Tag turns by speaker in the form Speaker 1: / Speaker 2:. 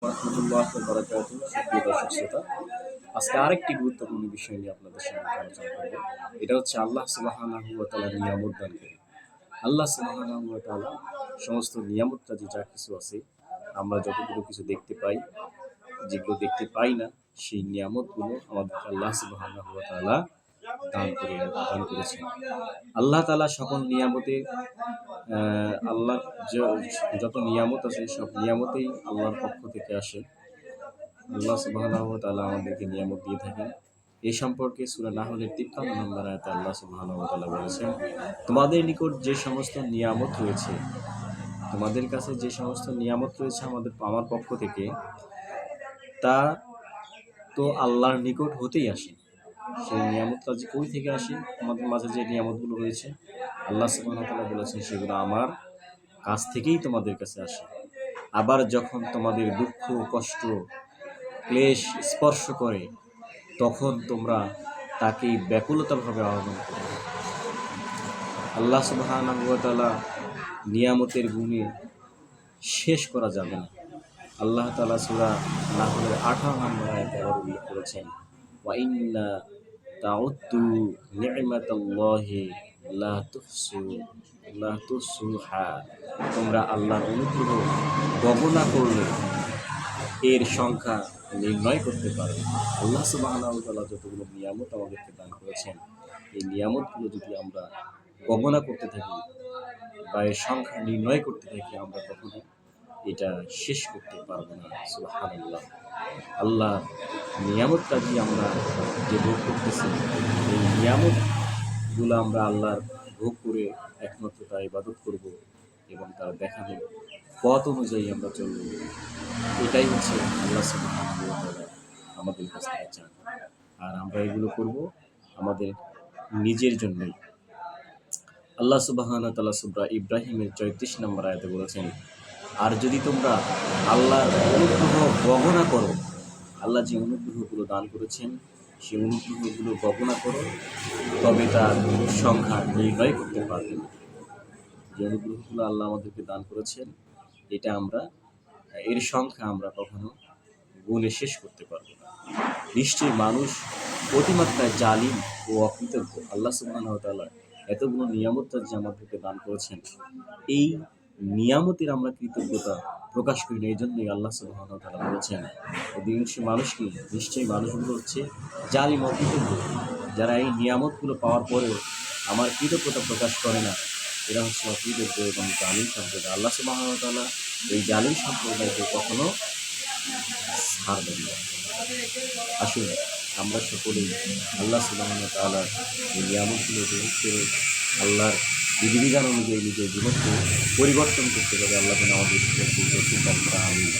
Speaker 1: রাহমাতুল্লাহি ওয়া বারাকাতুহু। সুপ্রিয় দর্শক শ্রোতা, আজকে আরেকটি গুরুত্বপূর্ণ বিষয় নিয়ে আপনাদের সামনে আলোচনা করব। এটা হচ্ছে আল্লাহ সুবহানাহু ওয়া তাআলার নিয়ামত দানকারী। আল্লাহ সুবহানাহু ওয়া তাআলা সমস্ত নিয়ামতটা যা কিছু আছে, আমরা যতগুলো কিছু দেখতে পাই, যেগুলো দেখতে পাই না, সেই নিয়ামতগুলো আমাদেরকে আল্লাহ সুবহানাহু ওয়া তাআলা দান করেছেন। আল্লাহ তাআলা সকল নিয়ামতে আল্লাহ যত নিয়ামত আছে সব নিয়ামতেই আল্লাহর পক্ষ থেকে আসে। আল্লাহ সুবহানাহু ওয়া তাআলা আমাদেরকে নিয়ামত দিয়ে থাকেন। এই সম্পর্কে সূরা নাহলের ৫৩ নম্বর আয়াতে আল্লাহ সুবহানাহু ওয়া তাআলা বলেছেন, তোমাদের নিকট যে সমস্ত নিয়ামত রয়েছে, তোমাদের কাছে যে সমস্ত নিয়ামত রয়েছে আমার পক্ষ থেকে, তা তো আল্লাহর নিকট হতেই আসে। সেই নিয়ামতটা যে কই থেকে আসে, আমাদের মাঝে যে নিয়ামতগুলো রয়েছে, আল্লাহ সুবহানাহু ওয়া তাআলা বলেছেন সেগুলো আমার কাছ থেকেই তোমাদের কাছে আসে। আবার যখন তোমাদের দুঃখ, কষ্ট, ক্লেশ স্পর্শ করে, তখন তোমরা তাকেই ব্যাকুলতাভাবে আহ্বান করো। আল্লাহ সুবহানাহু ওয়া তাআলা নিয়ামতের গুণে শেষ করা যাবে না। আল্লাহ তাআলা সূরা নাহলের ১৮ নম্বর আয়াতে উল্লেখ করেছেন, ওয়া ইন্না তাউদ্দু নি'মাতাল্লাহি লা তুহসুহা। তোমরা আল্লাহর অনুগ্রহ গণনা করলে এর সংখ্যা নির্ণয় করতে পারো। আল্লাহ সুবহানাহু ওয়া তাআলা যতগুলো নিয়ামত আমাদেরকে দান করেছেন, এই নিয়ামতগুলো যদি আমরা গণনা করতে থাকি বা এর সংখ্যা নির্ণয় করতে থাকি, আমরা কখনো এটা শেষ করতে পারবো না। সুবহানাল্লাহ। আল্লাহ নিয়ামতটা কি আমরা যে ভোগ করতেছি, এই নিয়ামতগুলো আমরা আল্লাহর ভোগ করে একমাত্র তার ইবাদত করব এবং তার দেখানো পথ অনুযায়ী আমরা চলব। এটাই হচ্ছে আল্লাহ সুবহানাহু ওয়া তাআলা আমাদের কাছ থেকে চান। আর আমরা এগুলো করব আমাদের নিজের জন্যই। আল্লাহ সুবহানাহু ওয়া তাআলা সূরা ইব্রাহিমের ৩৪ নম্বর আয়াতে বলেছেন, আর যদি তোমরা আল্লাহর অনুগ্রহ গণনা করো, আল্লাহ যে অনুগ্রহগুলো দান করেছেন সেই অনুগ্রহগুলো গণনা করো, তবে তার সংখ্যা নির্ণয় করতে পারবে না। যে অনুগ্রহগুলো আল্লাহ আমাদেরকে দান করেছেন, এটা এর সংখ্যা আমরা কখনো গুণে শেষ করতে পারবো না। নিশ্চয়ই মানুষ অতিমাত্রায় জালিম ও অকৃতজ্ঞ। আল্লাহ সুবহানাহু ওয়া তাআলা এতগুলো নিয়ামত যে আমাদেরকে দান করেছেন, এই নিয়ামতের আমরা কৃতজ্ঞতা প্রকাশ করি না। এই জন্যই আল্লাহ সুবহানাহু ওয়া তাআলা বলেছেন, অধিকাংশ মানুষকে, নিশ্চয়ই মানুষগুলো হচ্ছে জালিম অকৃতজ্ঞ, যারা এই নিয়ামতগুলো পাওয়ার পরেও আমার কৃতজ্ঞতা প্রকাশ করে না, এরা হচ্ছে অকৃতজ্ঞ এবং জালিম সম্প্রদায়। আল্লাহ সুবহানাহু ওয়া তাআলা এই জালিম সম্প্রদায়কে কখনো ছাড়বেন না। আসুন আমরা সকলেই আল্লাহ সুবহানাহু ওয়া তাআলার এই নিয়ামতগুলো উপভোগ করে আল্লাহর বিধিবিধান অনুযায়ী নিজের জীবনকে পরিবর্তন করতে পারে। আল্লাহ যেন আমাদের তৌফিক দান করেন। আমিন।